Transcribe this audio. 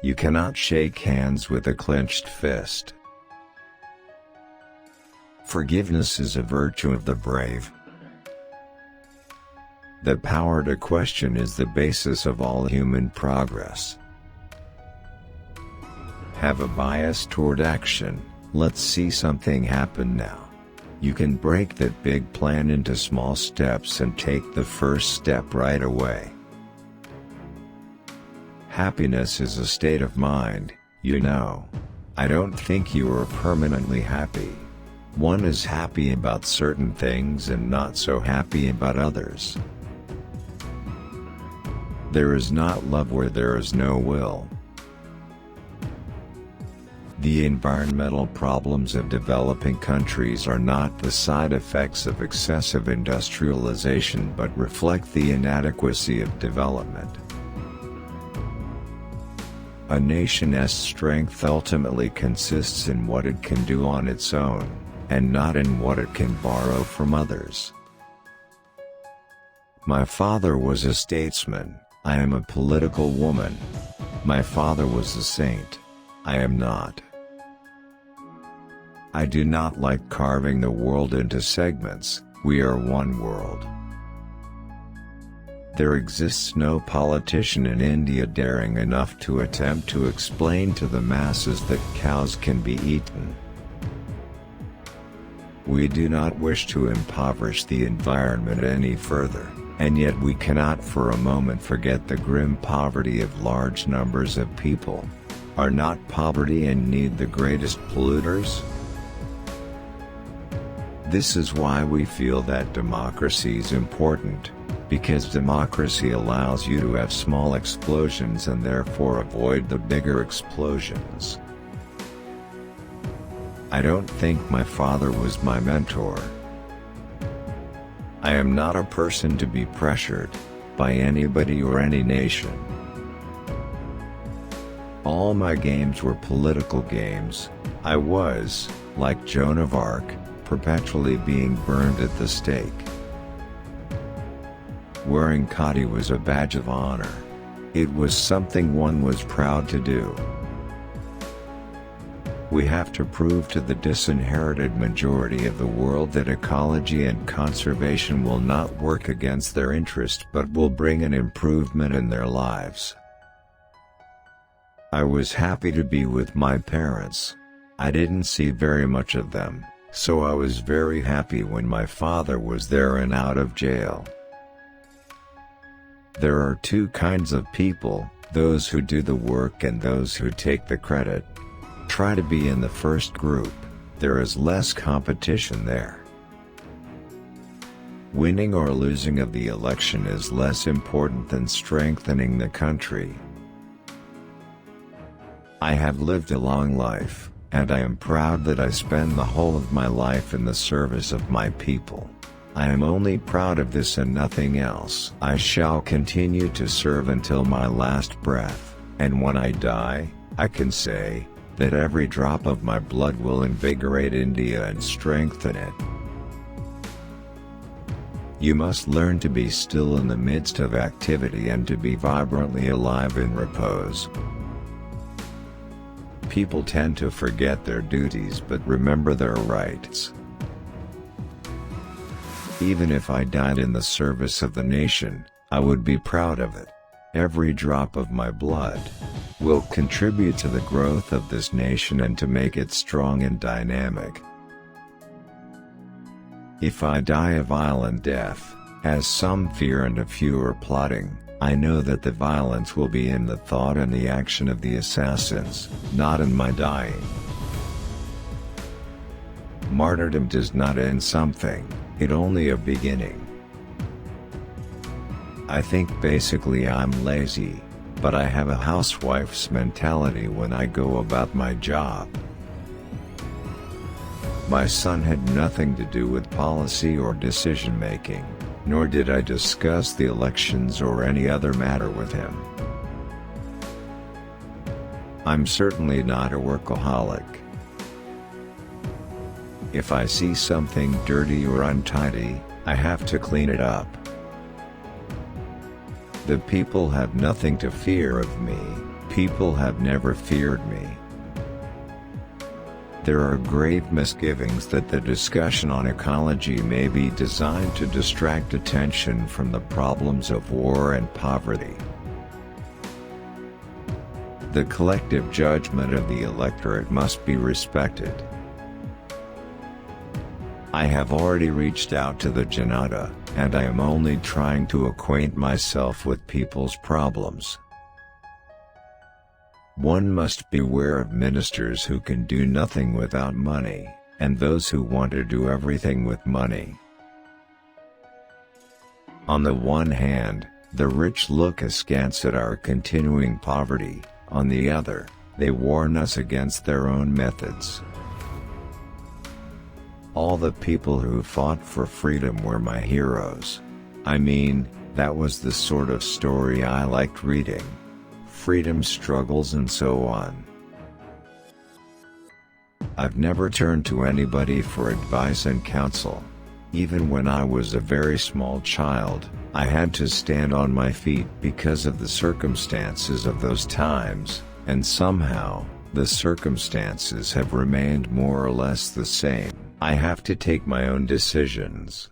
You cannot shake hands with a clenched fist. Forgiveness is a virtue of the brave. The power to question is the basis of all human progress. Have a bias toward action. Let's see something happen now. You can break that big plan into small steps and take the first step right away. Happiness is a state of mind, you know. I don't think you are permanently happy. One is happy about certain things and not so happy about others. There is not love where there is no will. The environmental problems of developing countries are not the side effects of excessive industrialization but reflect the inadequacy of development. A nation's strength ultimately consists in what it can do on its own, and not in what it can borrow from others. My father was a statesman. I am a political woman. My father was a saint. I am not. I do not like carving the world into segments. We are one world. There exists no politician in India daring enough to attempt to explain to the masses that cows can be eaten. We do not wish to impoverish the environment any further, and yet we cannot for a moment forget the grim poverty of large numbers of people. Are not poverty and need the greatest polluters? This is why we feel that democracy is important, because democracy allows you to have small explosions and therefore avoid the bigger explosions. I don't think my father was my mentor. I am not a person to be pressured by anybody or any nation. All my games were political games. I was, like Joan of Arc, perpetually being burned at the stake. Wearing khadi was a badge of honor. It was something one was proud to do. We have to prove to the disinherited majority of the world that ecology and conservation will not work against their interest but will bring an improvement in their lives. I was happy to be with my parents. I didn't see very much of them, so I was very happy when my father was there and out of jail. There are two kinds of people, those who do the work and those who take the credit. Try to be in the first group. There is less competition there. Winning or losing of the election is less important than strengthening the country. I have lived a long life, and I am proud that I spend the whole of my life in the service of my people. I am only proud of this and nothing else. I shall continue to serve until my last breath, and when I die, I can say that every drop of my blood will invigorate India and strengthen it. You must learn to be still in the midst of activity and to be vibrantly alive in repose. People tend to forget their duties but remember their rights. Even if I died in the service of the nation, I would be proud of it. Every drop of my blood will contribute to the growth of this nation and to make it strong and dynamic. If I die a violent death, as some fear and a few are plotting, I know that the violence will be in the thought and the action of the assassins, not in my dying. Martyrdom does not end something, it only a beginning. I think basically I'm lazy, but I have a housewife's mentality when I go about my job. My son had nothing to do with policy or decision making, nor did I discuss the elections or any other matter with him. I'm certainly not a workaholic. If I see something dirty or untidy, I have to clean it up. The people have nothing to fear of me. people have never feared me. There are grave misgivings that the discussion on ecology may be designed to distract attention from the problems of war and poverty. The collective judgment of the electorate must be respected. I have already reached out to the Janata, and I am only trying to acquaint myself with people's problems. One must beware of ministers who can do nothing without money, and those who want to do everything with money. On the one hand, the rich look askance at our continuing poverty, on the other, they warn us against their own methods. All the people who fought for freedom were my heroes. I mean, that was the sort of story I liked reading. Freedom struggles and so on. I've never turned to anybody for advice and counsel. Even when I was a very small child, I had to stand on my feet because of the circumstances of those times, and somehow, the circumstances have remained more or less the same. I have to take my own decisions,